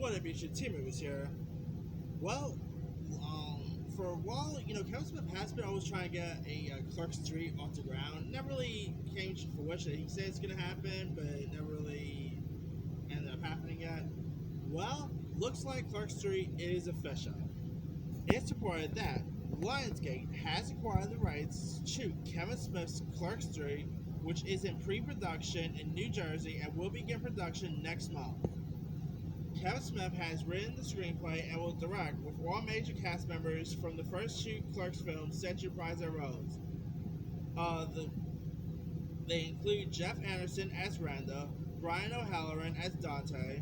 What up, YouTube? Team Movies here. Well, for a while, Kevin Smith has been always trying to get a Clerks 3 off the ground. Never really came to fruition. He said it's going to happen, but it never really ended up happening yet. Well, looks like Clerks 3 is official. It's reported that Lionsgate has acquired the rights to Kevin Smith's Clerks 3, which is in pre-production in New Jersey and will begin production next month. Kevin Smith has written the screenplay and will direct, with all major cast members from the first two Clerks films set to reprise their roles. They include Jeff Anderson as Randall, Brian O'Halloran as Dante,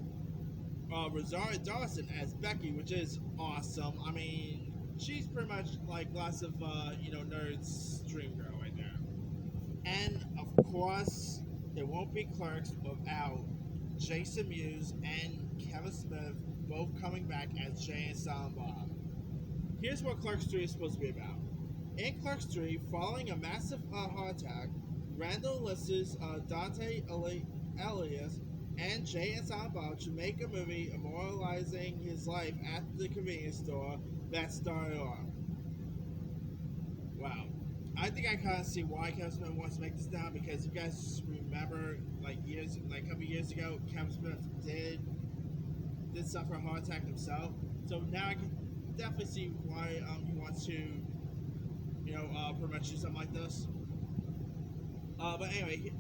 Rosario Dawson as Becky, which is awesome. I mean, she's pretty much like lots of nerds' dream girl right there. And of course, it won't be Clerks without Jason Mewes and Kevin Smith both coming back as Jay and Silent Bob. Here's what Clerks 3 is supposed to be about. In Clerks 3, following a massive heart attack, Randall enlists Dante Elias and Jay and Silent Bob to make a movie immortalizing his life at the convenience store that started off. Wow. I think I kind of see why Kevin Smith wants to make this down, because you guys remember, a couple years ago, Kevin Smith did suffer a heart attack himself. So now I can definitely see why he wants to, pretty much do something like this. But anyway,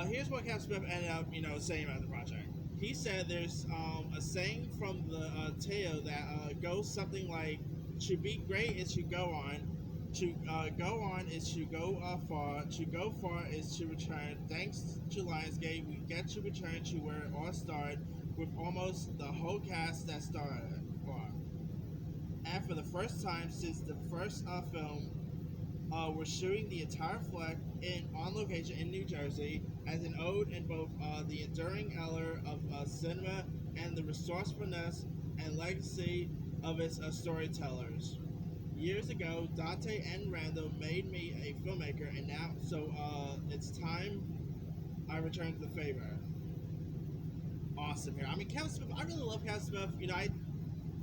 here's what Kevin Smith ended up, saying about the project. He said there's a saying from the tale that goes something like, "To be great is to go on. To go on is to go far. To go far is to return. Thanks to Lionsgate, we get to return to where it all started, with almost the whole cast that started." And for the first time since the first film, we're shooting the entire flick on location in New Jersey as an ode in both the enduring allure of cinema and the resourcefulness and legacy of its storytellers. Years ago, Dante and Randall made me a filmmaker, and now, it's time I return to the favor. Awesome here. I mean, Kevin Smith, I really love Kevin Smith. I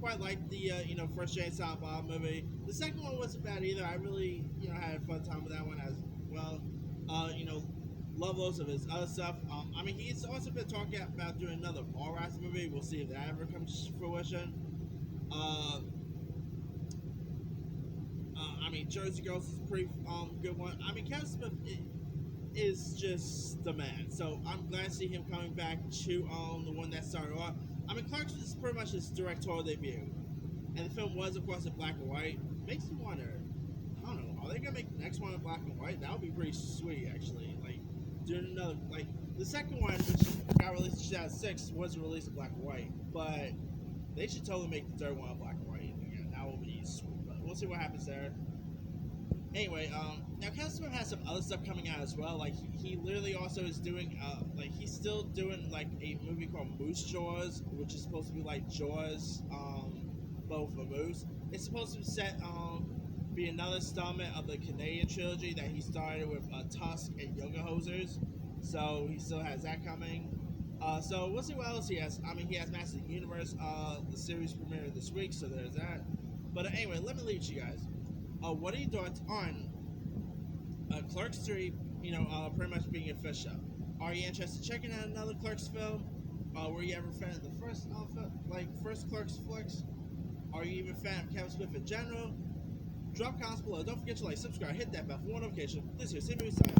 quite liked the, first Jay and Silent Bob movie. The second one wasn't bad either. I really, had a fun time with that one as well. Love loads of his other stuff. I mean, he's also been talking about doing another Mallrats movie. We'll see if that ever comes to fruition. I mean, Jersey Girls is a pretty good one. I mean, Kevin Smith is just the man. So I'm glad to see him coming back to the one that started off. I mean, Clerks is pretty much his directorial debut, and the film was, of course, in black and white. Makes me wonder, I don't know, are they gonna make the next one in black and white? That would be pretty sweet, actually. Like, doing another, the second one, which got released in 2006, was released in black and white, but they should totally make the third one in black and white. Again, that will be sweet, but we'll see what happens there. Anyway, now Kevin Smith has some other stuff coming out as well. Like, he literally also is doing, he's still doing, a movie called Moose Jaws, which is supposed to be like Jaws, but with a moose. It's supposed to be another installment of the Canadian trilogy that he started with Tusk and Yoga Hosers. So he still has that coming. So we'll see what else he has. I mean, he has Masters of the Universe, the series premiere this week, so there's that. But anyway, let me leave it to you guys. What are your thoughts on Clerks 3, pretty much being official? Are you interested in checking out another Clerks film? Were you ever a fan of the first Clerks flicks? Are you even a fan of Kevin Smith in general? Drop comments below. Don't forget to subscribe, hit that bell for more notifications. This is Movie Sign.